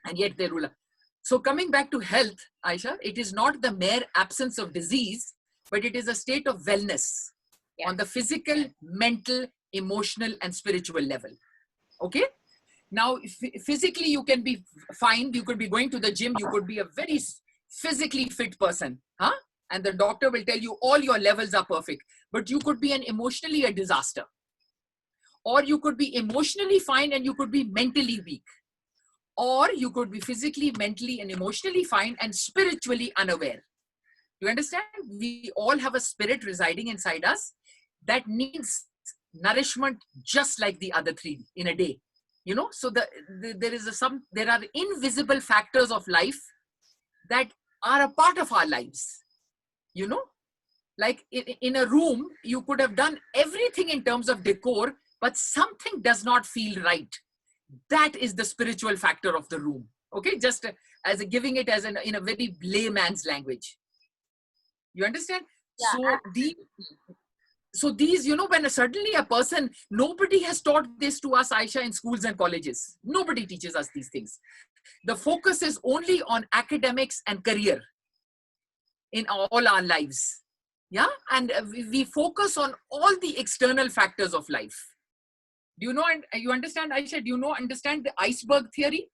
and yet they rule. So coming back to health, Aisha, it is not the mere absence of disease, but it is a state of wellness on the physical, mental, emotional, and spiritual level. Okay? Now, physically, you can be fine. You could be going to the gym. You could be a very physically fit person. Huh? And the doctor will tell you all your levels are perfect. But you could be emotionally a disaster. Or you could be emotionally fine and you could be mentally weak. Or you could be physically, mentally, and emotionally fine and spiritually unaware. You understand? We all have a spirit residing inside us that needs nourishment just like the other three in a day. You know, so there are invisible factors of life that are a part of our lives. You know, like in a room, you could have done everything in terms of decor, but something does not feel right. That is the spiritual factor of the room. Okay, just as giving it as in a very layman's language. You understand? Yeah, so these, you know, when suddenly a person, nobody has taught this to us, Aisha, in schools and colleges. Nobody teaches us these things. The focus is only on academics and career in all our lives. Yeah, and we focus on all the external factors of life. Do you know, and you understand, Aisha, do you know, understand the iceberg theory?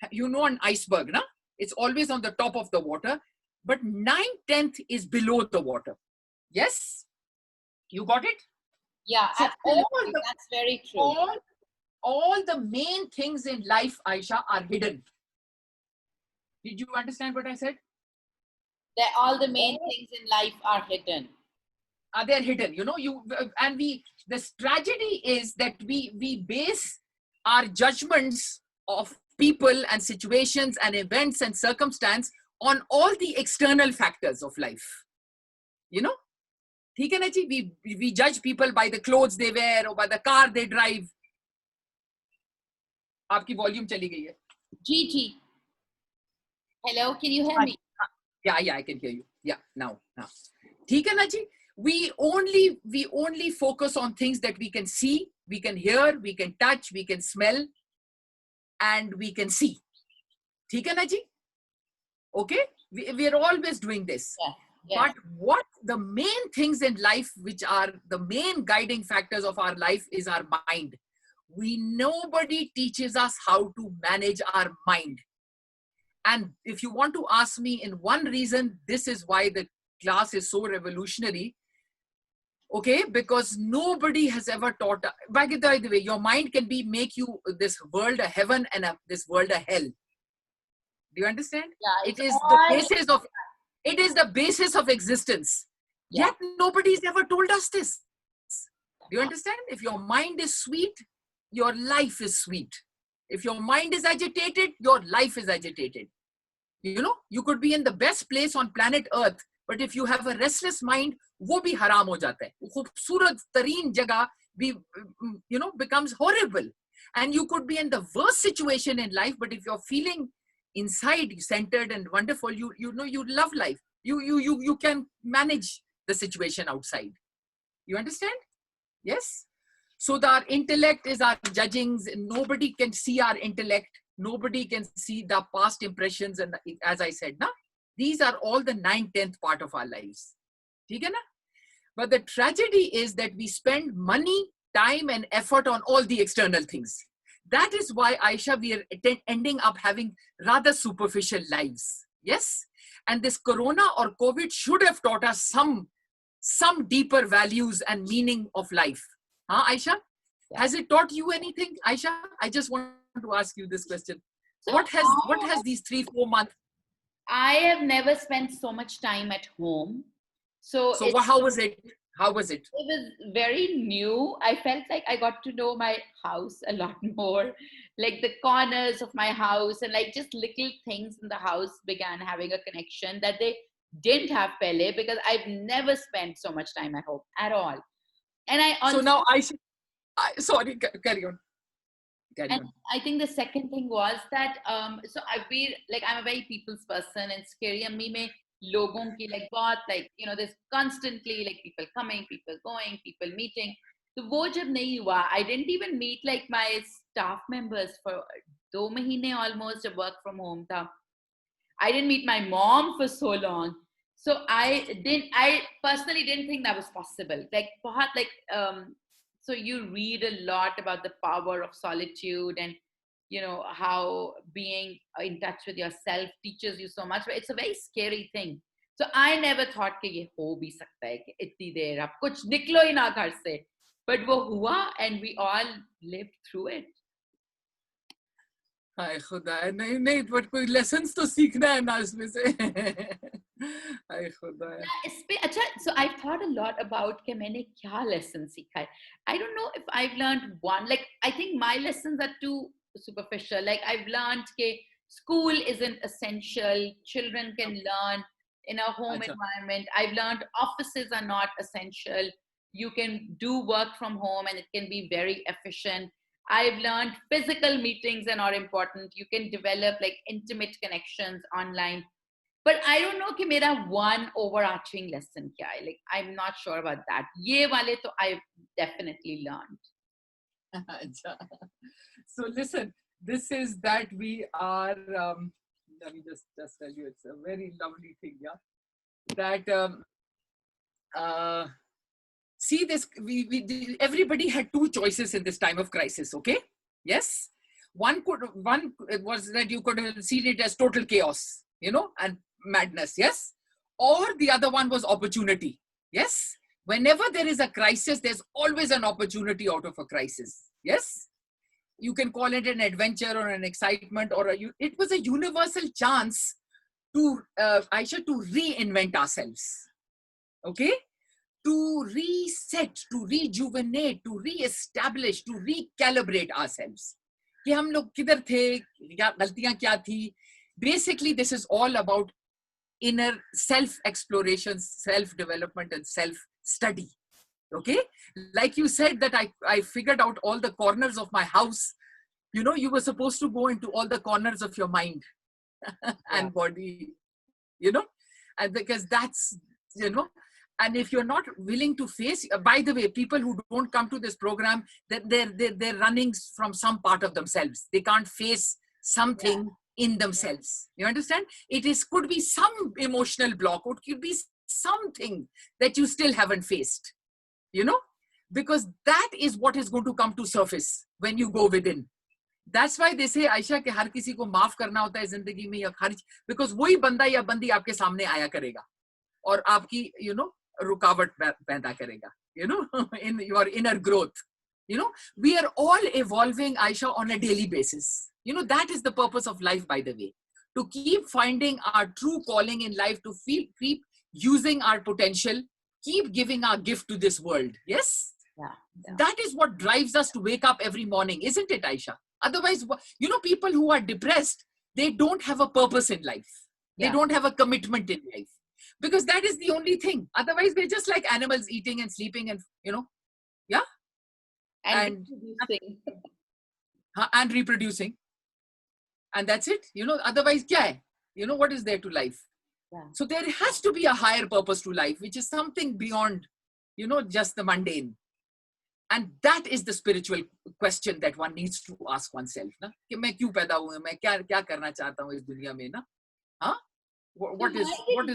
You know an iceberg, na? It's always on the top of the water, but 9/10 is below the water. Yes? You got it? Yeah, so absolutely. That's very true. All the main things in life, Aisha, are hidden. Did you understand what I said? That all the main things in life are hidden. They're hidden, you know. This tragedy is that we base our judgments of people and situations and events and circumstance on all the external factors of life. You know? We judge people by the clothes they wear or by the car they drive. आपकी volume चली गई है. Gigi. Hello, can you hear me? Yeah, I can hear you. Yeah, now. ठीक है ना जी? We only focus on things that we can see, we can hear, we can touch, we can smell, and we can see. ठीक है ना जी? Okay? We are always doing this. Yeah. But what the main things in life, which are the main guiding factors of our life, is our mind. Nobody teaches us how to manage our mind. And if you want to ask me in one reason, this is why the class is so revolutionary. Okay, because nobody has ever taught. By the way, your mind can make you this world a heaven and this world a hell. Do you understand? Yeah, it is the basis of existence. Yeah. Yet nobody's ever told us this. Do you understand? If your mind is sweet, your life is sweet. If your mind is agitated, your life is agitated. You know, you could be in the best place on planet Earth, but if you have a restless mind, वो भी हराम हो जाता है. खूबसूरत तरीन जगह भी, you know, becomes horrible. And you could be in the worst situation in life, but if you're feeling inside centered and wonderful, you know, you love life. You can manage the situation outside. You understand? Yes. So our intellect is our judgings. Nobody can see our intellect. Nobody can see the past impressions. And as I said, na, these are all the 9/10 part of our lives. But the tragedy is that we spend money, time, and effort on all the external things. That is why, Aisha, we are ending up having rather superficial lives. Yes? And this corona or COVID should have taught us some deeper values and meaning of life. Huh, Aisha? Has it taught you anything, Aisha? I just want to ask you this question. So what has these 3-4 months? I have never spent so much time at home. So how was it? How was it? It was very new. I felt like I got to know my house a lot more. Like the corners of my house and like just little things in the house began having a connection that they didn't have Pele, because I've never spent so much time at home at all. And so now sorry, carry on. I think the second thing was that so I'm a very people's person, and Scaryammi mein logon ki like bahut, like, you know, there's constantly like people coming, people going, people meeting. So wo jab nahi hua, I didn't even meet like my staff members for 2 almost जब work from home था. I didn't meet my mom for so long. So I personally didn't think that was possible. Like, so you read a lot about the power of solitude and, how being in touch with yourself teaches you so much, but it's a very scary thing. So I never thought कि ये हो भी सकता है कि इतनी देर आप कुछ निकलो ही ना घर से. But वो हुआ and we all lived through it. हाय खुदा, नहीं नहीं, बट कोई लेसन्स तो सीखना है ना इसमें से. हाय खुदा. इस पे अच्छा, so I've thought a lot about कि मैंने क्या lesson सीखा है. I don't know if I've learned one. Like, I think my lessons are too superficial. Like, I've learned कि school isn't essential. Children can learn in a home अच्छा. environment. I've learned offices are not essential. You can do work from home and it can be very efficient. I've learned physical meetings are not important. You can develop like intimate connections online. But I don't know कि मेरा one overarching lesson क्या है. Like, I'm not sure about that. ये वाले तो I've definitely learned. अच्छा. So listen, this is that we are, let me just tell you, it's a very lovely thing, yeah, that see this, everybody had two choices in this time of crisis, okay? Yes, one was that you could have seen it as total chaos, and madness, yes, or the other one was opportunity. Yes, whenever there is a crisis, there's always an opportunity out of a crisis. Yes, you can call it an adventure or an excitement, or it was a universal chance to Aisha, to reinvent ourselves, okay, to reset, to rejuvenate, to re-establish, to recalibrate ourselves. कि हम लोग किधर थे, क्या गलतियां क्या थी. Basically, this is all about inner self-exploration, self-development, and self-study. Okay, like you said that I figured out all the corners of my house. You were supposed to go into all the corners of your mind and body, and because that's, and if you're not willing to face, by the way, people who don't come to this program, they're running from some part of themselves. They can't face something in themselves. You understand? Could be some emotional block, it could be something that you still haven't faced, because that is what is going to come to surface when you go within. That's why they say, Aisha, कि हर किसी को माफ करना होता है जिंदगी में, या हर, because वही बंदा या बंदी आपके सामने आया करेगा और आपकी रुकावट पैदा करेगा, in your inner growth. We are all evolving, Aisha, on a daily basis. That is the purpose of life, by the way, to keep finding our true calling in life, to keep using our potential, keep giving our gift to this world. Yes, that is what drives us to wake up every morning, isn't it, Aisha? Otherwise, people who are depressed, they don't have a purpose in life. They don't have a commitment in life, because that is the only thing. Otherwise, we're just like animals, eating and sleeping and, and reproducing. And reproducing. And that's it. Otherwise, kya hai? What is there to life? So there has to be a higher purpose to life, which is something beyond, just the mundane. And that is the spiritual question that one needs to ask oneself. Na? कि मैं क्यों पैदा हुआ, मैं क्या करना चाहता हूँ इस दुनिया में, ना? Huh? What is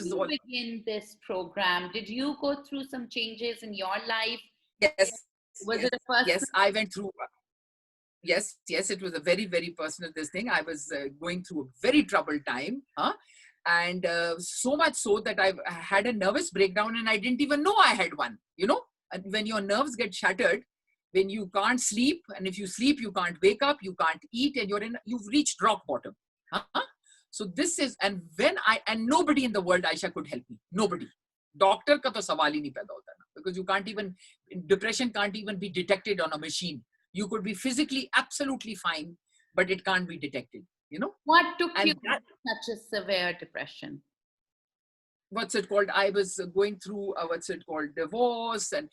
you begin this program? Did you go through some changes in your life? Yes. Was it a first? Yes, I went through. Yes, it was a very, very personal this thing. I was going through a very troubled time, and so much so that I had a nervous breakdown, and I didn't even know I had one. And when your nerves get shattered, when you can't sleep, and if you sleep, you can't wake up, you can't eat, and you've reached rock bottom. So this is, and nobody in the world, Aisha, could help me. Nobody. Doctor ka to sawal hi nahi paida hota na, because you can't even, depression can't even be detected on a machine. You could be physically absolutely fine, but it can't be detected. What took you such a severe depression? What's it called? I was going through divorce and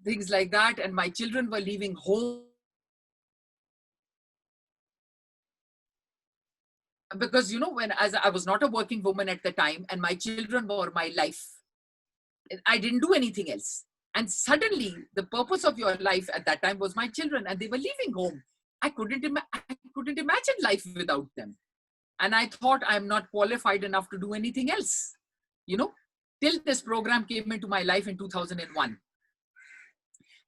things like that, and my children were leaving home. Because, as I was not a working woman at the time, and my children were my life, I didn't do anything else. And suddenly, the purpose of your life at that time was my children, and they were leaving home. I couldn't couldn't imagine life without them. And I thought I'm not qualified enough to do anything else, you know, till this program came into my life in 2001.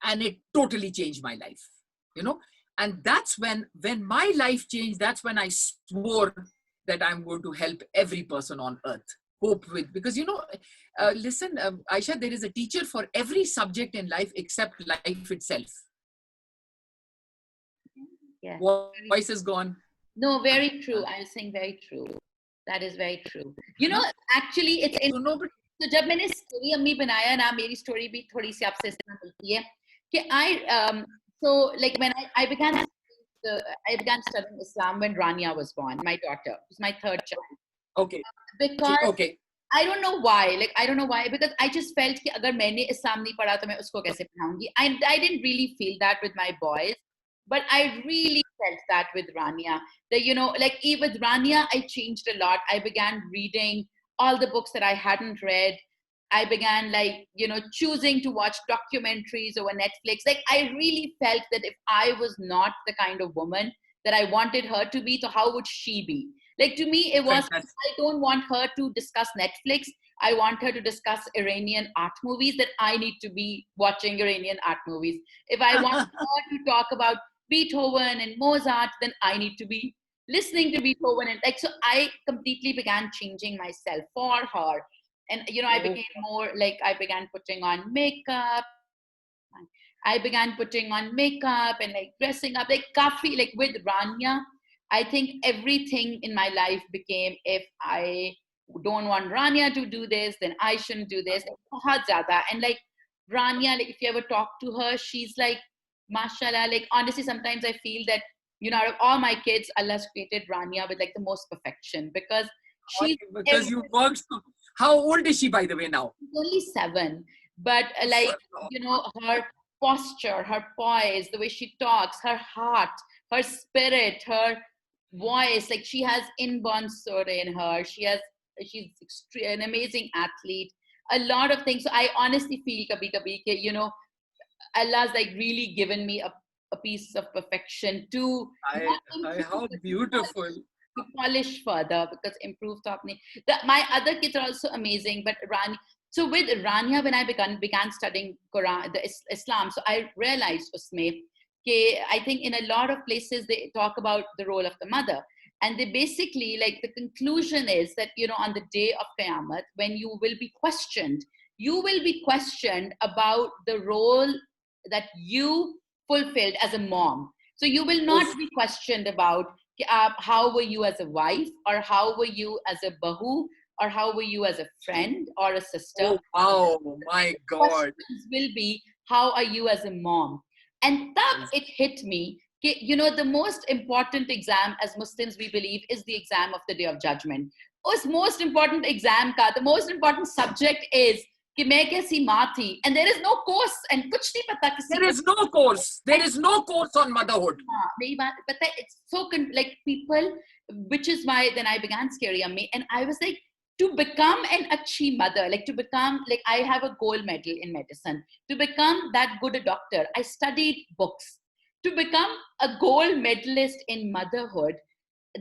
And it totally changed my life, you know. And that's when my life changed, that's when I swore that I'm going to help every person on earth cope with, because, you know, listen, Aisha, there is a teacher for every subject in life except life itself. Yeah. Voice is gone. No, very true. I was saying very true. That is very true. You know, actually, it's in. So nobody, तो जब मैंने story अम्मी बनाया ना, मेरी story भी थोड़ी सी आपसे इस तरह मिलती है कि so like when I began studying Islam when Rania was born, my daughter. It was my third child. okay, Because okay. I don't know why. Like I don't know why, because I just felt कि अगर मैंने इस्लाम नहीं पढ़ा तो मैं उसको कैसे पढ़ाऊंगी. I didn't really feel that with my boys, but I really felt that with Rania. That, you know, like even with Rania, I changed a lot. I began reading all the books that I hadn't read. I began, like, you know, choosing to watch documentaries over Netflix. Like I really felt that if I was not the kind of woman that I wanted her to be, so how would she be? Like to me, it was, Fantastic. I don't want her to discuss Netflix. I want her to discuss Iranian art movies, that I need to be watching Iranian art movies. If I want her to talk about Beethoven and Mozart, then I need to be listening to Beethoven. And like, so I completely began changing myself for her. And, you know, I became more like, I began putting on makeup. I began putting on makeup and like dressing up, like kafi, like with Rania. I think everything in my life became, if I don't want Rania to do this, then I shouldn't do this. Bahut zyada. And like Rania, like if you ever talk to her, she's like, mashallah, like honestly, sometimes I feel that, you know, out of all my kids, Allah's created Rania with like the most perfection, because she's Because you worked. How old is she, by the way, now? only 7, but like, you know, her posture, her poise, the way she talks, her heart, her spirit, her voice, like she has inborn surah in her. She's an amazing athlete, a lot of things. So I honestly feel kabhi kabhi ke, you know, Allah's like really given me a piece of perfection to not improve, How but beautiful. to polish further, because improve to apne. My other kids are also amazing, but Rani. So with Rania, when I began studying Quran, Islam, so I realized usme ke, I think in a lot of places they talk about the role of the mother, and they basically, like, the conclusion is that, you know, on the day of Qiyamah, when you will be questioned about the role that you fulfilled as a mom. So you will not be questioned about how were you as a wife, or how were you as a bahu, or how were you as a friend or a sister. Oh, wow, my God. Questions will be, how are you as a mom? And that it hit me, you know, the most important exam as Muslims, we believe, is the exam of the day of judgment. Us most important exam ka, the most important subject is कि मैं कैसी माँ थी, and there is no course, and कुछ नहीं पता किसी There is no course. There is no course on motherhood. हाँ, मेरी बात पता है, it's so like people, which is why then I began Scaryammi, and I was like, to become an achhi mother, like to become, like I have a gold medal in medicine, to become that good a doctor, I studied books. To become a gold medalist in motherhood,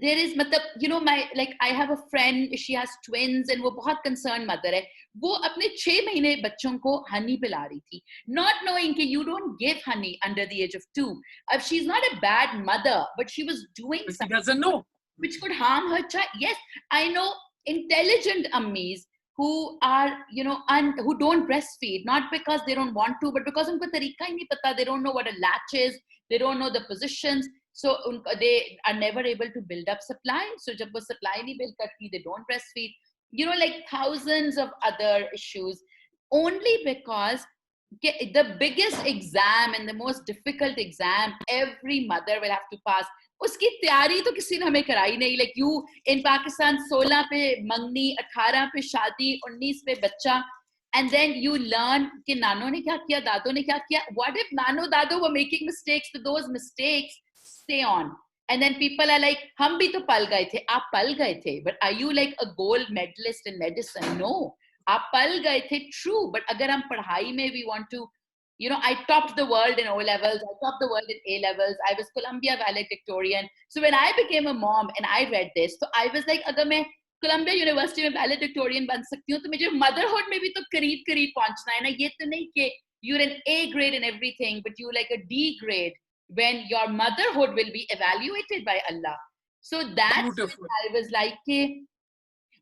there is, matlab, you know, my, like I have a friend, she has twins, and वो बहुत concerned mother है. वो अपने 6 महीने बच्चों को honey पिला रही थी, not knowing कि you don't give honey under the age of 2. She's not a bad mother, but she was doing She something doesn't know. which could harm her child. Yes, I know intelligent ammis who are, you know, who don't breastfeed, not because they don't want to, but because उनको तरीका ही नहीं पता. They don't know what a latch is. They don't know the positions. So they are never able to build up supply. So जब वो supply नहीं build करती, they don't breastfeed. You know, like thousands of other issues, only because the biggest exam and the most difficult exam every mother will have to pass, उसकी तैयारी तो किसी ने हमें कराई नहीं. Like you in Pakistan, 16 पे मंगनी, 18 पे शादी, 19 पे बच्चा, and then you learn कि नानो ने क्या किया, दादो ने क्या किया. What if nano dado were making mistakes? So those mistakes stay on, and then people are like, हम भी तो पल गए थे. आप पल गए थे, but are you like a gold medalist in medicine? No, आप पल गए थे, true, but अगर हम पढ़ाई में we want to You know, I topped the world in O levels, I topped the world in A levels, I was Columbia valedictorian. So when I became a mom and I read this, so I was like, अगर मैं Columbia University में valedictorian बन सकती हूँ, तो मुझे motherhood में भी तो करीब करीब पहुंचना है ना. ये तो नहीं कि you're an A grade in everything, but you like a D grade when your motherhood will be evaluated by Allah. So that's Beautiful. when I was like,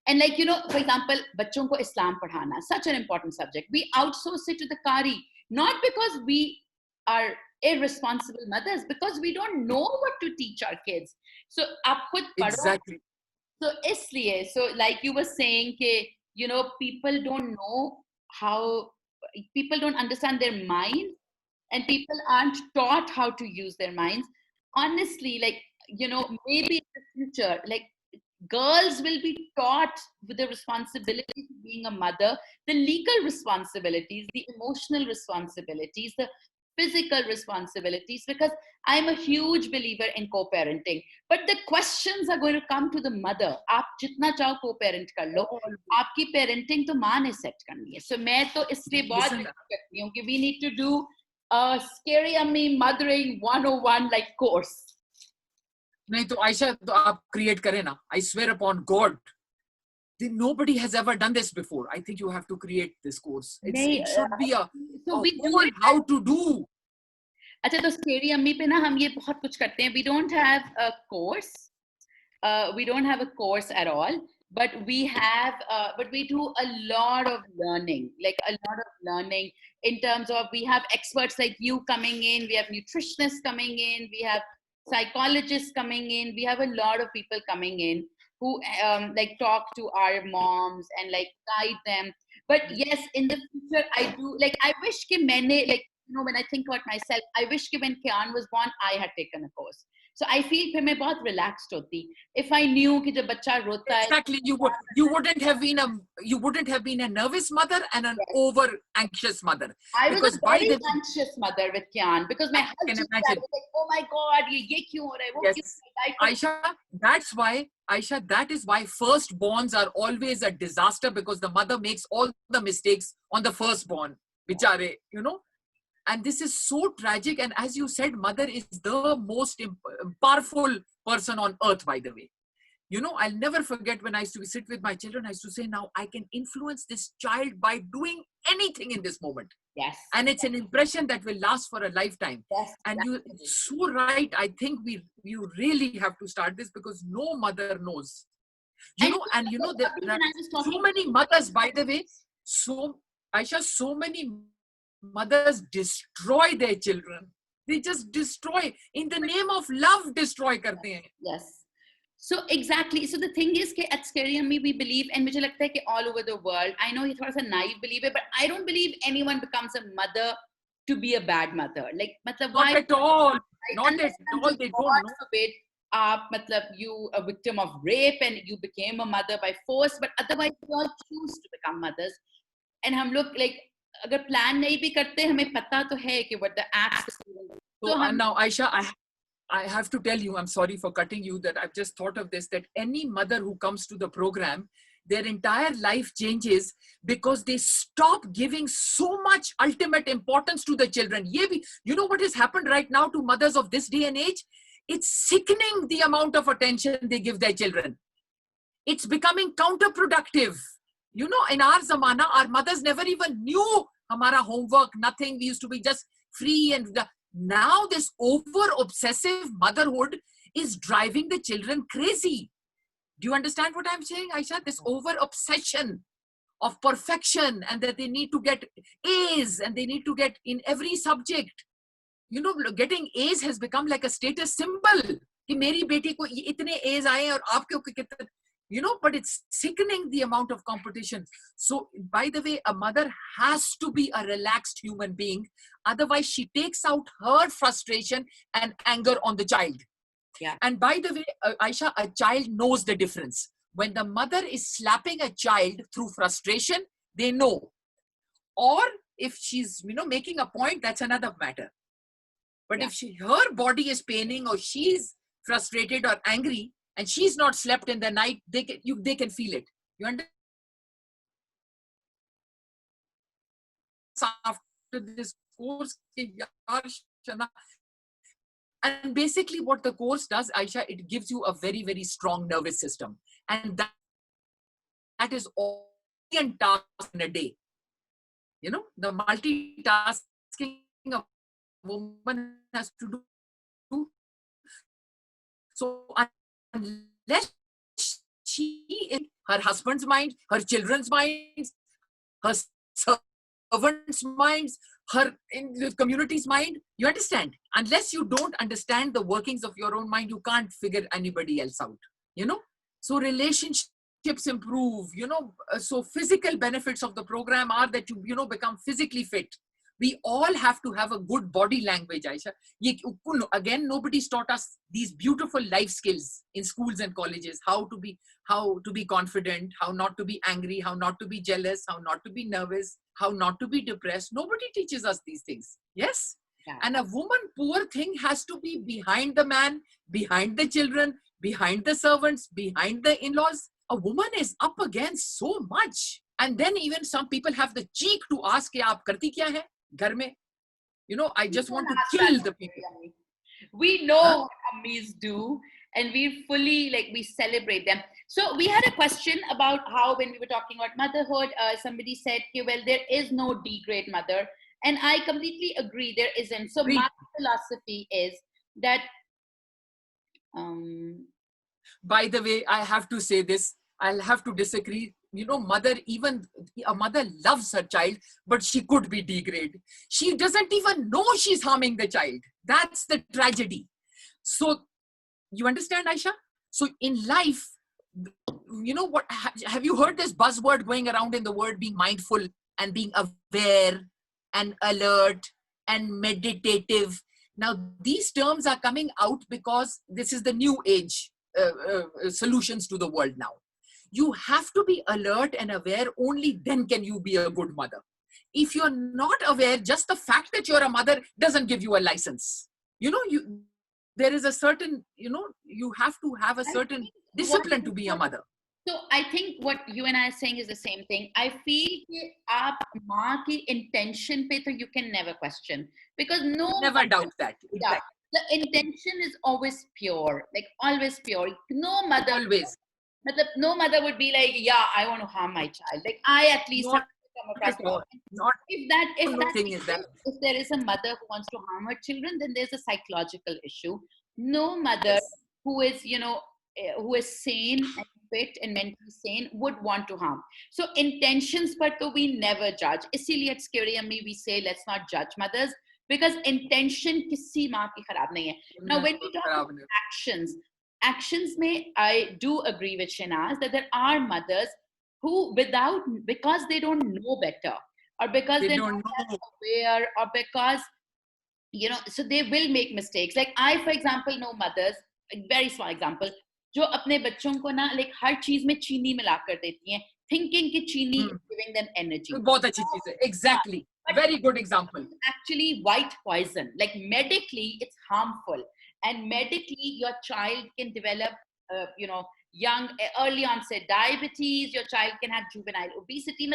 and like, you know, for example, बच्चों को Islam पढ़ाना, such an important subject. We outsource it to the Qari, not because we are irresponsible mothers, because we don't know what to teach our kids. So आप खुद पढ़ो. Exactly. So इसलिए, so like you were saying कि, you know, people don't know how, people don't understand their mind, and people aren't taught how to use their minds. Honestly, like, you know, maybe in the future, like, girls will be taught with the responsibilities of being a mother, the legal responsibilities, the emotional responsibilities, the physical responsibilities, because I'm a huge believer in co-parenting. But the questions are going to come to the mother. आप जितना चाहो co-parent कर लो, आपकी parenting तो माँ ने set करनी है. So मैं तो इसलिए बहुत करती हूँ कि we need to do a Scaryammi mothering 101 like course. नहीं तो आयशा तो आप create करें ना. I swear upon God, nobody has ever done this before. I think you have to create this course. It should be a whole how to do. अच्छा, तो Scaryammi पे ना हम ये बहुत कुछ करते हैं. We don't have a course. We don't have a course at all. But we have, but we do a lot of learning, like a lot of learning in terms of, we have experts like you coming in, we have nutritionists coming in, we have psychologists coming in, we have a lot of people coming in who like talk to our moms and like guide them. But yes, in the future, I do, like, I wish कि मैंने, like, you know, when I think about myself, I wish कि when Kian was born, I had taken a course. So I feel फिर मैं बहुत relaxed होती. If I knew कि जब बच्चा रोता है, exactly, you wouldn't have been a nervous mother and an over anxious mother. I because was a very anxious mother with Kian, because my husband was like, oh my God, ये क्यों हो रहा है, वो क्यों हो रहा है. Aisha, that is why firstborns are always a disaster, because the mother makes all the mistakes on the firstborn. Bichare, you know. And this is so tragic. And as you said, mother is the most powerful person on earth, by the way. You know, I'll never forget when I used to sit with my children, I used to say, now I can influence this child by doing anything in this moment. Yes. And it's an impression that will last for a lifetime. Yes. And you're so right. I think you really have to start this, because no mother knows. You know, and you know, there are so many mothers, by the way, Aisha, so many mothers destroy their children. They just destroy. In the name of love, destroy karte hain. Yes. So exactly. So the thing is that at Scaryammi we believe, and मुझे लगता है कि all over the world, I know ये थोड़ा सा naive belief है, but I don't believe anyone becomes a mother to be a bad mother. Like, मतलब, not why? At all. Not at all. They don't know. Forbid, मतलब, you a victim of rape and you became a mother by force, but otherwise we all choose to become mothers. And हम लोग, like, अगर plan नहीं भी करते, हमें पता तो है कि what the acts. So now, Aisha, I have to tell you, I'm sorry for cutting you, that I've just thought of this, that any mother who comes to the program, their entire life changes, because they stop giving so much ultimate importance to the children. You know what has happened right now to mothers of this day and age? It's sickening the amount of attention they give their children. It's becoming counterproductive. You know, in our zamana, our mothers never even knew hamara homework, nothing. We used to be just free. And now this over-obsessive motherhood is driving the children crazy. Do you understand what I'm saying, Aisha? This over-obsession of perfection, and that they need to get A's and they need to get in every subject. You know, getting A's has become like a status symbol. कि मेरी बेटी को इतने A's आए और आपके कितने, you know, but it's sickening the amount of competition. So, by the way, a mother has to be a relaxed human being. Otherwise, she takes out her frustration and anger on the child. Yeah. And by the way, Aisha, a child knows the difference. When the mother is slapping a child through frustration, they know. Or if she's, you know, making a point, that's another matter. But if her body is paining, or she's frustrated or angry, and she's not slept in the night, they can feel it. You understand? After this course. And basically what the course does, Aisha, it gives you a very, very strong nervous system. And that is all a task in a day. You know, the multitasking a woman has to do. So unless she is her husband's mind, her children's minds, her servants' minds, her in the community's mind, you understand? Unless you don't understand the workings of your own mind, you can't figure anybody else out. You know? So relationships improve, so physical benefits of the program are that you become physically fit. We all have to have a good body language, Aisha. Again, nobody's taught us these beautiful life skills in schools and colleges. How to be confident, how not to be angry, how not to be jealous, how not to be nervous, how not to be depressed. Nobody teaches us these things. Yes. Yeah. And a woman, poor thing, has to be behind the man, behind the children, behind the servants, behind the in-laws. A woman is up against so much. And then even some people have the cheek to ask, "Kya aap karti kya hai ghar mein?" I just want to kill the people. We know what ammis do, and we fully, we celebrate them. So we had a question about how, when we were talking about motherhood, somebody said, well, there is no D-grade mother. And I completely agree, there isn't. So my philosophy is that, by the way, I have to say this, I'll have to disagree. Even a mother loves her child, but she could be degrade. She doesn't even know she's harming the child. That's the tragedy. So you understand, Aisha? So in life, what, have you heard this buzzword going around in the world, being mindful and being aware and alert and meditative? Now, these terms are coming out because this is the new age solutions to the world now. You have to be alert and aware, only then can you be a good mother. If you're not aware, just the fact that you're a mother doesn't give you a license. There is a certain, you have to have a certain discipline to be a mother. So I think what you and I are saying is the same thing. I feel that maa ki intention pe to you can never question, because never doubt that. Yeah, the intention is always pure, always pure. No mother, always. No mother would be like, yeah, I want to harm my child. I at least have come across. If there is a mother who wants to harm her children, then there's a psychological issue. No mother who is, who is sane and fit and mentally sane would want to harm. So intentions, but we never judge. Isliye at Scaryammi we say, let's not judge mothers, because intention kisi maa ki kharab nahi hai. Now, when we talk about actions may, I do agree with Shahnaz that there are mothers who, because they don't know better, or because they're not aware, or because, so they will make mistakes. Like I, for example, know mothers, a very small example, जो अपने बच्चों को ना हर चीज में चीनी मिलाकर देती हैं, thinking कि चीनी is giving them energy. बहुत अच्छी चीज है. Exactly. Very good example. It's actually white poison. Medically, it's harmful. And medically, your child can develop, young, early onset diabetes. Your child can have juvenile obesity.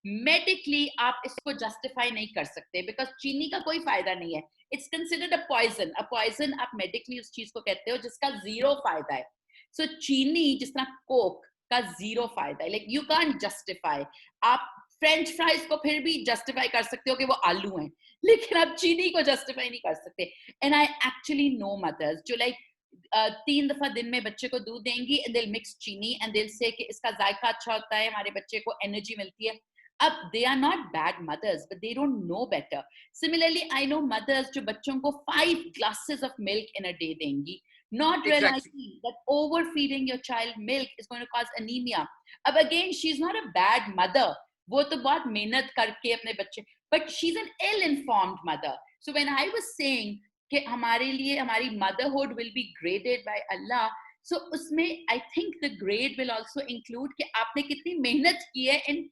Medically, आप इसको justify नहीं कर सकते, because चीनी का कोई फायदा नहीं है. It's considered a poison. A poison आप medically उस चीज को कहते हो जिसका zero फायदा है. So चीनी, जिस तरह coke का zero फायदा है. You can't justify. आप फ्रेंच फ्राइज को फिर भी जस्टिफाई कर सकते हो कि वो आलू हैं, लेकिन आप चीनी को जस्टिफाई नहीं कर सकते. And I actually know mothers जो 3 दफा दिन में बच्चे को दूध देंगी, एंड they'll mix चीनी एंड they'll say कि इसका जायका अच्छा होता है, हमारे बच्चे को एनर्जी मिलती है. अब they are not bad mothers, but they don't know better. Similarly, I know mothers जो बच्चों को 5 glasses of milk in a day देंगी, not realizing that overfeeding your child milk is going to cause anemia. अब again, she's not a bad mother. वो तो बहुत मेहनत करके अपने बच्चे, but she's an ill-informed mother. So when I was saying कि हमारे लिए हमारी motherhood will be graded by Allah, so उसमें I think the grade will also include कि आपने कितनी मेहनत की है in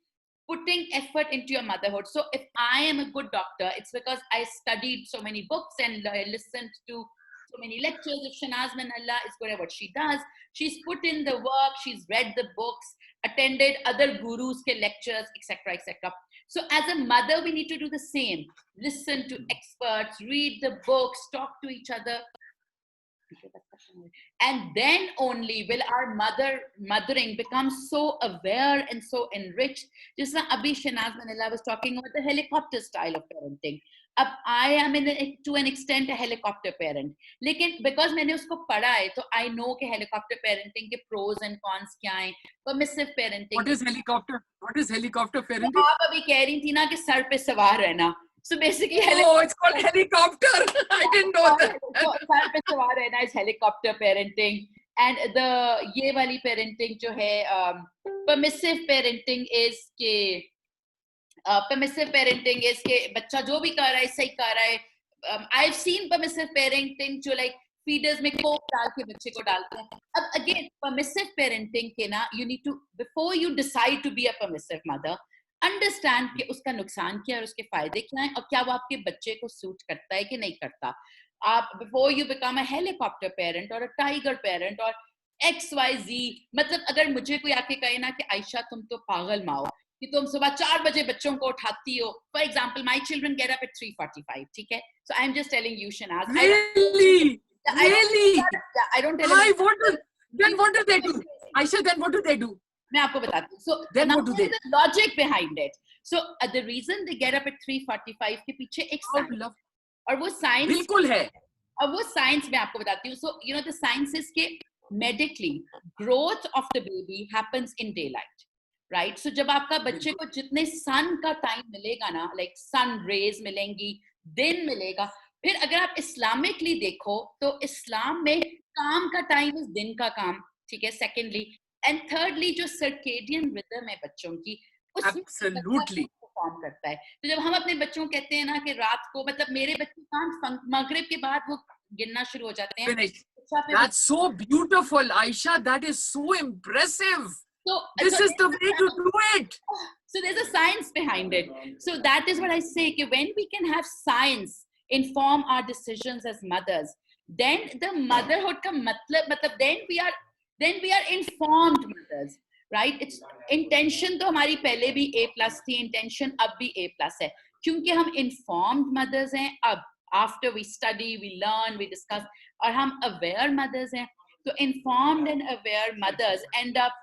putting effort into your motherhood. So if I am a good doctor, it's because I studied so many books and listened to so many lectures. If Shahnaz Minallah is good at what she does, she's put in the work, she's read the books, attended other gurus ke lectures, etc., etc. So as a mother, we need to do the same. Listen to experts, read the books, talk to each other. And then only will our mothering become so aware and so enriched. Just like Abhi Shahnaz Minallah was talking about the helicopter style of parenting. I am to an extent a helicopter parent. Lekin because मैंने उसको पढ़ा है, तो I know कि helicopter parenting के pros and cons क्या हैं. Permissive parenting. What is helicopter? What is helicopter parenting? तो आप अभी कह रही थी ना कि सर पे सवार रहना. So basically, it's called helicopter. I didn't know that. Sir पे सवार रहना is helicopter parenting. And the ये वाली parenting जो है, permissive parenting is के permissive parenting is के बच्चा जो भी कर रहा है सही कर रहा है. I've seen permissive parenting जो like feeders में coke डाल के बच्चे को डालते हैं. अब again permissive parenting के ना, you need to, before you decide to be a permissive mother, understand कि उसका नुकसान क्या है और उसके फायदे क्या हैं और क्या वो आपके बच्चे को सूट करता है कि नहीं करता. आप before you become a helicopter parent और अ टाइगर पेरेंट और XYZ, मतलब अगर मुझे कोई आके कहे ना कि आयशा तुम तो पागल माँ हो कि तुम सुबह 4 बजे बच्चों को उठाती हो. For example, my children get up at 3:45. ठीक है, so I am just telling you Shahnaz. Really? I don't tell them. Then what do they do? Aisha, then what do they do? मैं आपको बताती हूँ. So then now what do they? The logic behind it. So the reason they get up at 3:45 के पीछे एक science, और वो science बिल्कुल है. और वो science मैं आपको बताती हूँ. So you know the science is के medically growth of the baby happens in daylight, right? So जब आपका बच्चे को जितने sun का time मिलेगा ना, like sun rays मिलेंगी, दिन मिलेगा. फिर अगर आप इस्लामिकली देखो तो इस्लाम में काम का टाइम is दिन का काम. ठीक है. Secondly, and thirdly, जो circadian rhythm है बच्चों की, उसमें Absolutely परफॉर्म करता है. तो जब हम अपने बच्चों को कहते हैं ना कि रात को, मतलब मेरे बच्चे कान मगरिब के बाद वो गिनना शुरू हो जाते हैं. Finish. That's so beautiful, Aisha. That is so impressive. So this is the way to do it. So there's a science behind it. So that is what I say. कि when we can have science inform our decisions as mothers, then the motherhood का मतलब then we are informed mothers, right? It's intention तो हमारी पहले भी A+ थी, intention अब भी A+ है, क्योंकि हम informed mothers हैं. अब after we study, we learn, we discuss, और हम aware mothers हैं. So informed and aware mothers end up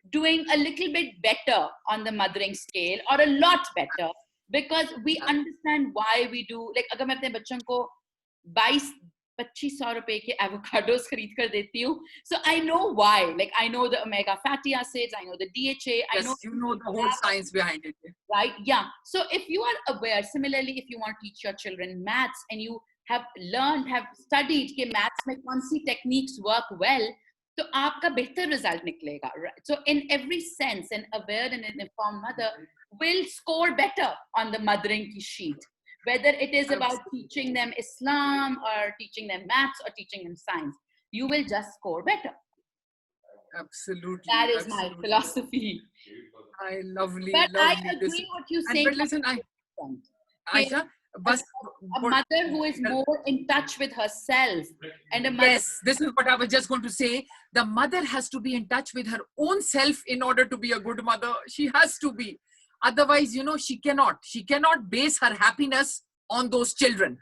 doing a little bit better on the mothering scale, or a lot better, because we understand why we do. Like अगर मैं अपने बच्चों को 2200 रुपए के एवोकाडोस खरीद कर देती हूँ, so I know why. Like I know the omega fatty acids, I know the DHA, yes, I know you know the whole science behind it, right? Yeah. So if you are aware, similarly, if you want to teach your children maths and you have studied कि maths में कौन सी techniques work well, तो आपका बेहतर result निकलेगा. Right? So in every sense, an aware and an informed mother will score better on the mothering sheet. Whether it is about teaching them Islam or teaching them maths or teaching them science, you will just score better. Absolutely. That is my philosophy. I lovely. But I agree what you say. But listen, Aisha, a mother who is more in touch with herself, and a mother. Yes, this is what I was just going to say. The mother has to be in touch with her own self in order to be a good mother. She has to be. Otherwise, you know, she cannot base her happiness on those children.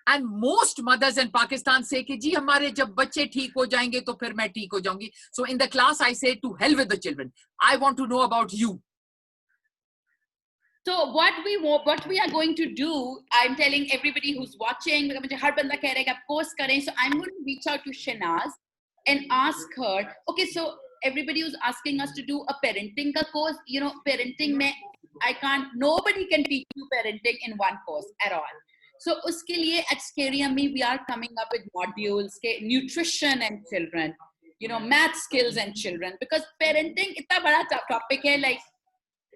And most mothers in Pakistan say कि जी हमारे जब बच्चे ठीक हो जाएंगे तो फिर मैं ठीक हो जाऊंगी. So in the class I say, to hell with the children. I want to know about you. So what we are going to do, I'm telling everybody who's watching, मुझे हर बंदा कह रहा है कि आप course करें. So I'm going to reach out to Shahnaz and ask her. Okay, so everybody who's asking us to do a parenting ka course, you know, parenting mein nobody can teach you parenting in one course at all. So uske liye at Scaryammi we are coming up with modules ke nutrition and children, you know, math skills and children, because parenting itna bada topic hai. Like,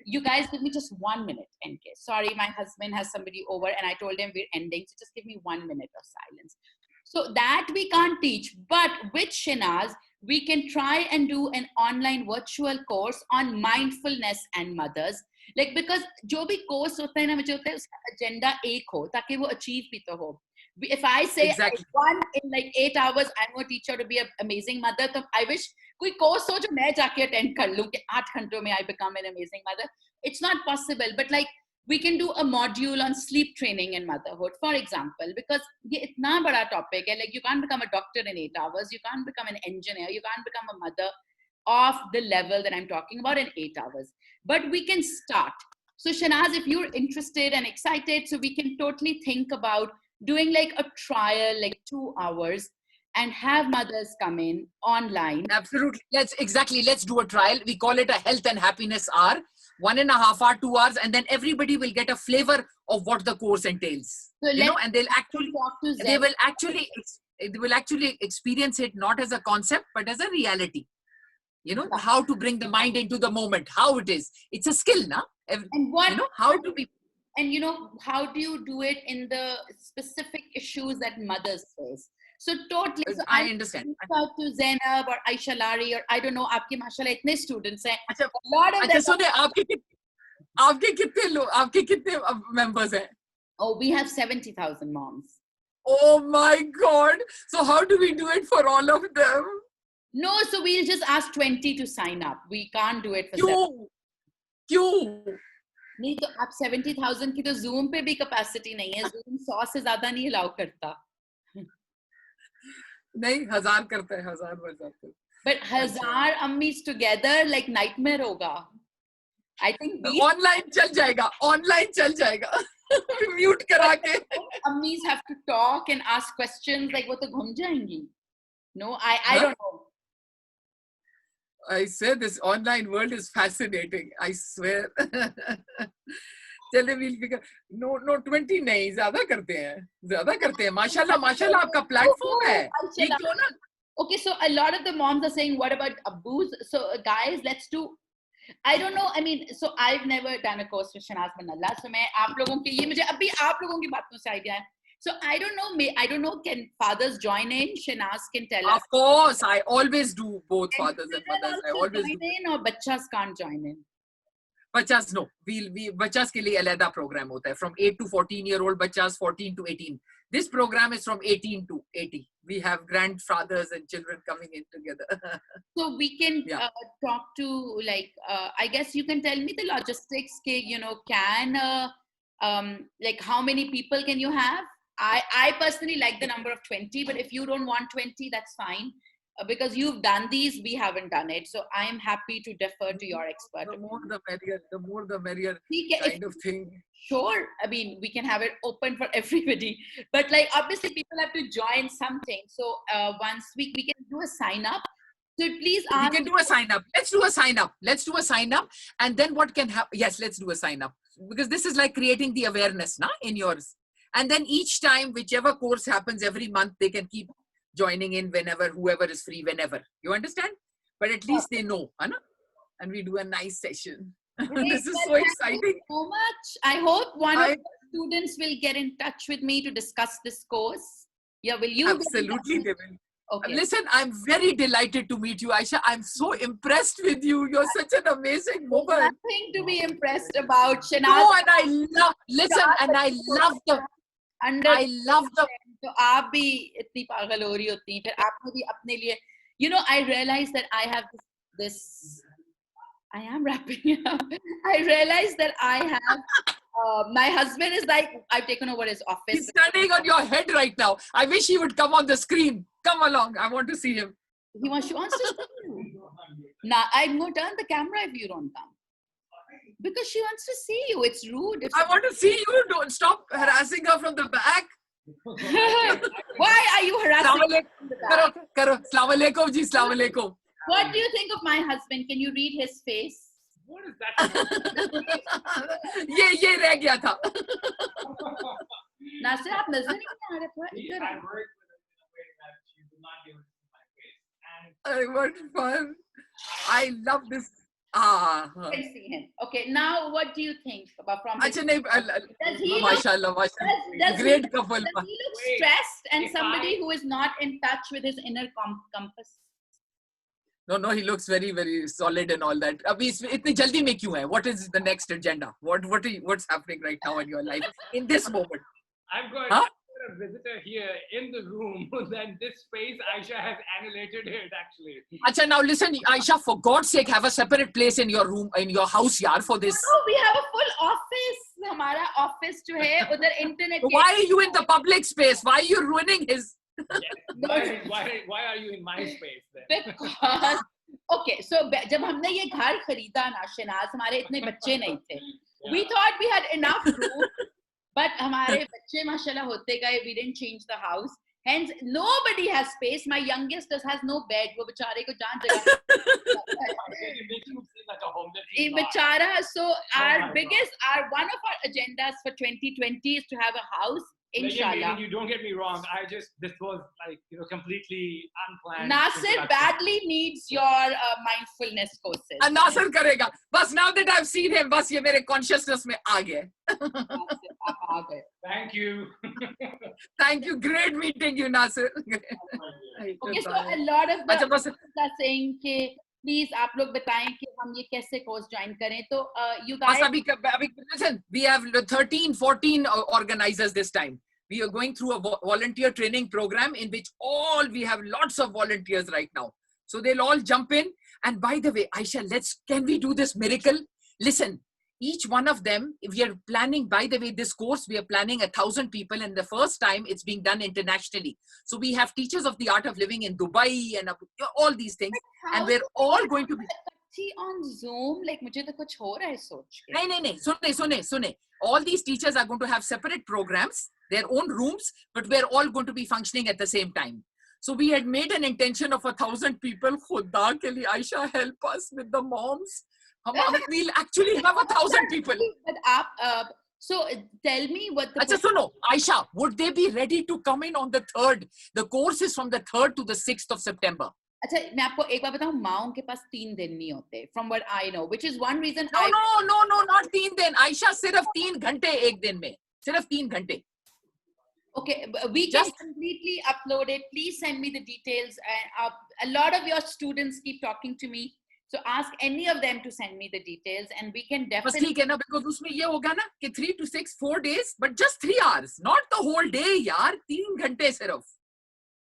you guys give me just 1 minute, NK. Sorry, my husband has somebody over and I told him we're ending, so just give me 1 minute of silence. So that we can't teach, but with Shahnaz, we can try and do an online virtual course on mindfulness and mothers. Like, because जो भी course होता है ना, मुझे होता है उसका agenda एक हो ताकि वो achieve भी तो हो. If I say Exactly. I won in like 8 hours, I'm going to teach her to be an amazing mother. So I wish कोई course हो जो मैं जाके attend कर लूँ कि 8 घंटों में I become an amazing mother. It's not possible, but like we can do a module on sleep training in motherhood, for example, because ये इतना बड़ा topic है. Like you can't become a doctor in 8 hours. You can't become an engineer. You can't become a mother of the level that I'm talking about in 8 hours. But we can start. So Shahnaz, if you're interested and excited, so we can totally think about doing like a trial, like 2 hours, and have mothers come in online. Absolutely. Let's do a trial. We call it a health and happiness hour, 1.5 hour, 2 hours, and then everybody will get a flavor of what the course entails. So And they will actually experience it not as a concept, but as a reality. How to bring the mind into the moment, how it is. It's a skill, na? And what, how to be. And how do you do it in the specific issues that mothers face? So totally. So I understand. Reach out to Zainab or Aisha Lari or I don't know, आपके माशाल्लाह इतने students हैं. अच्छा, A lot of them. सुने आपके कितने members हैं? Oh, we have 70,000 moms. Oh my God! So how do we do it for all of them? No, so we'll just ask 20 to sign up. We can't do it for क्यों? नहीं तो आप 70,000 की तो Zoom पे भी capacity नहीं है. Zoom 100 से ज़्यादा नहीं allow करता. नहीं 1000 करते हैं 1000 बढ़ जाते हैं. But 1000 ammis together like nightmare होगा. I think online चल जाएगा. Mute करा के. Ammis have to talk and ask questions like वो तो घूम जाएंगी. No, I don't know. I say this online world is fascinating. I swear. चले no 20 नहीं ज़्यादा करते हैं माशाल्लाह आपका platform है. Okay, so a lot of the moms are saying, what about abuse? So guys, let's do. I don't know. I mean, so I've never done a course with Shahnaz Minallah. So मैं आप लोगों के ये मुझे अभी आप लोगों की बातों से idea है. So I don't know. Can fathers join in? Shahnaz can tell us. Of course, I always do both fathers and mothers. I always join in, or bachas can't join in. Bachas no. Bachas के लिए अलग program होता है. From 8 to 14-year-old bachas, 14 to 18. This program is from 18 to 80. We have grandfathers and children coming in together. So we can talk to like I guess you can tell me the logistics. Can like how many people can you have? I personally like the number of 20, but if you don't want 20, that's fine. Because you've done these, we haven't done it. So I am happy to defer to your expert. The more the merrier kind of thing. Sure. I mean, we can have it open for everybody. But like, obviously, people have to join something. So once we can do a sign up. So please ask. We can do a sign up. Let's do a sign up. And then what can happen? Yes, let's do a sign up. Because this is like creating the awareness in yours. And then each time, whichever course happens every month, they can keep joining in whenever, whoever is free, whenever. You understand? But at least they know. And we do a nice session. This is so exciting. Thank you so much. I hope one of the students will get in touch with me to discuss this course. Yeah, will you? Absolutely, they will. Okay. Listen, I'm very delighted to meet you, Aisha. I'm so impressed with you. You're such an amazing woman. Nothing to be impressed about, Shahnaz. No, and I love the. तो आप भी इतनी पागल हो रही होती हैं, फिर आपने भी अपने लिए, I realized that I have this. I am wrapping up. I realized that I have. My husband is like, I've taken over his office. He's standing on your head right now. I wish he would come on the screen. Come along. I want to see him. She wants to see you. Now, I'm going to turn the camera if you don't come. Because she wants to see you. It's rude. I want to see you. Don't stop harassing her from the back. Why are you harassing her from the back? Karo. Assalamu alaikum ji. Assalamu alaikum. What do you think of my husband? Can you read his face? What is that? ये रह गया था. Nasir, आप नजर नहीं आ रहे थे. I worked with her in a way that she would not be able to see my face. And what fun! I love this. You can see him. Okay, now what do you think about from? Does he mashallah, great couple. Does he look stressed and somebody who is not in touch with his inner compass? No, he looks very, very solid and all that. Abhi itni jaldi mein kyun hai? What is the next agenda? What's happening right now in your life in this moment? I'm going to a visitor here in the room, then this space Aisha has annihilated it actually. Acha, now listen, Aisha, for God's sake, have a separate place in your room, in your house, yaar, for this. No, we have a full office. हमारा office जो है उधर internet. Why are you in the public space? Why are you ruining his? Yes. Why are you in my space then? Because okay, so जब हमने ये घर खरीदा ना शहनाज, हमारे इतने बच्चे नहीं थे. We thought we had enough room, but हमारे बच्चे माशाल्लाह होते गए. We didn't change the house. Hence, nobody has space. My youngest has no bed. वो बेचारे को जान जगह. बेचारा. So one of our agendas for 2020 is to have a house. Inshallah. You don't get me wrong. This was like, completely unplanned. Nasir badly needs your mindfulness courses. Nasir karega. Bas now that I've seen him, bas ye mere consciousness mein aa gaye. Thank you. Thank you. Great meeting you, Nasir. Okay, so a lot of the are saying कि please आप लोग बताएं कि हम ये कैसे course join करें. तो you guys. Listen, we have 13, 14 organizers this time. We are going through a volunteer training program in which we have lots of volunteers right now. So they'll all jump in. And by the way, Aisha, can we do this miracle? Listen, each one of them, we are planning, by the way, this course, we are planning 1,000 people. And the first time it's being done internationally. So we have teachers of the art of living in Dubai and all these things. And we're all going to be on Zoom. Like, मुझे तो कुछ हो रहा है सोच के. नहीं, सुने. All these teachers are going to have separate programs, their own rooms, but we're all going to be functioning at the same time. So we had made an intention of 1,000 people. Khuda ke liye, Aisha, help us with the moms. We'll actually have 1,000 people. But so tell me what the. Acha, suno, Aisha, would they be ready to come in on the 3rd? The course is from the 3rd to the 6th of September. अच्छा मैं आपको एक बार बताऊं, माओं के पास 3 दिन नहीं होते. From what I know, which is one reason. No, not 3 दिन. Aisha, सिर्फ 3 घंटे एक दिन में. सिर्फ 3 घंटे. Okay, we can completely upload it. Please send me the details. A lot of your students keep talking to me. So ask any of them to send me the details and we can definitely. बस ठीक है ना, because उसमें ये होगा ना कि 3 to 6, 4 days, but just 3 hours, not the whole day यार, 3 घंटे सिर्फ.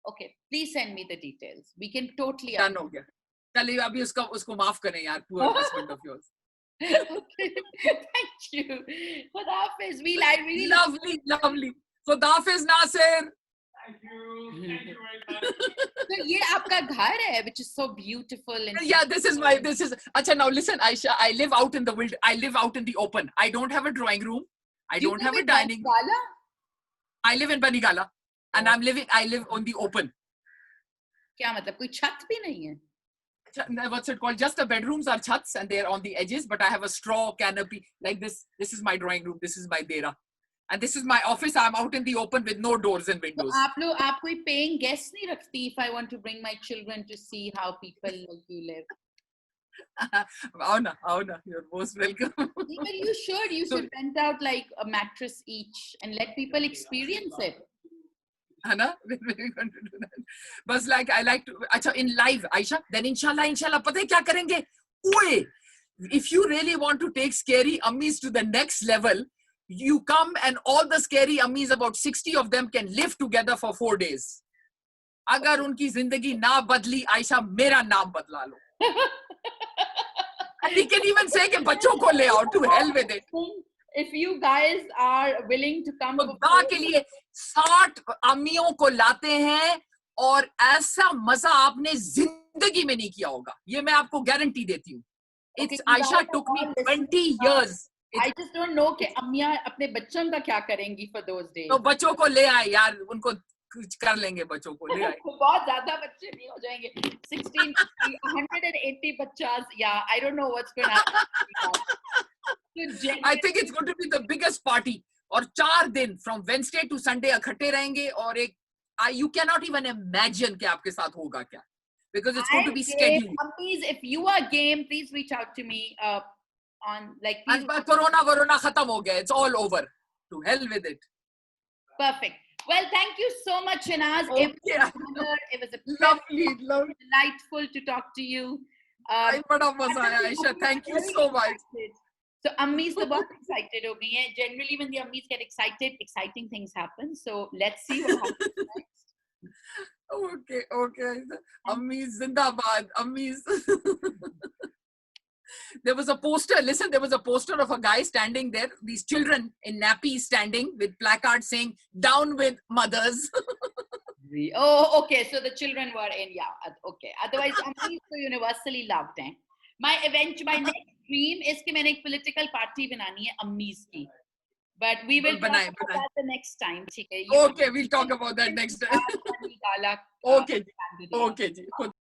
Okay, please send me the details. We can totally. Done हो गया. चलिए अभी उसको माफ करें यार, poor husband of yours. Okay, thank you. Khuda Hafiz. I really lovely. Khuda Hafiz, Nasir. Thank you very much. So ये आपका घर है, which is so beautiful. And yeah, this is. Acha, now listen, Aisha. I live out in the open. I don't have a drawing room. I don't have a dining. I live in Banigala, and I live on the open. क्या मतलब कोई छत भी नहीं है? What's it called? Just the bedrooms are chats, and they're on the edges. But I have a straw canopy like this. This is my drawing room. This is my dera. And this is my office. I'm out in the open with no doors and windows. So आप कोई paying guest नहीं रखती if I want to bring my children to see how people like you live? Auna, you're most welcome. Even you should rent out like a mattress each and let people experience it. Anna, we're going to do that. But like I like to, acha, in live, Aisha, then inshallah, pata hai kya karenge? Oye, if you really want to take scary ammis to the next level, you come and all the scary ammis, about 60 of them can live together for 4 days. Agar unki zindagi na badli, Aisha, mera naam badla lo. And we can even say ke bachon ko le out, to hell with it. If you guys are willing to come, खुदा के लिए 60 अम्मियों को लाते हैं और ऐसा मजा आपने जिंदगी में नहीं किया होगा, ये मैं आपको गारंटी देती हूँ. It's Aisha took me 20 years. I just don't know कि अम्मियाँ अपने बच्चों का क्या करेंगी for those days. तो बच्चों को ले आए यार, उनको कर लेंगे, बच्चों को ले आए. बहुत ज़्यादा बच्चे नहीं हो जाएंगे. 16, 180 बच्चास. Yeah, I don't know what's going to happen. I think it's going to be the biggest party. और 4 दिन from Wednesday to Sunday इकट्ठे रहेंगे और you cannot even imagine कि आपके साथ होगा क्या, because it's going to be scheduled. Please, if you are game, please reach out to me on like. Corona खत्म हो गया. It's all over. To hell with it. Perfect. Well, thank you so much, Shahnaz. Okay. It was a lovely, delightful to talk to you. बड़ा मजा आया, Aisha. Thank you so much. So ammis तो बहुत excited हो गई हैं. Generally when the ammis get excited, exciting things happen. So let's see what happens next. Okay, okay. Ammis Zindabad, Ammis. There was a poster, listen, there was a poster of a guy standing there, these children in nappies standing with placards saying, down with mothers. Oh, okay. So the children were in, yeah, okay. Otherwise, ammis so universally loved हैं. My next dream is कि मैंने एक political party बनानी है ammis की. But we will talk about that the next time. ठीक है? Okay, we'll talk about that next time. Okay, okay.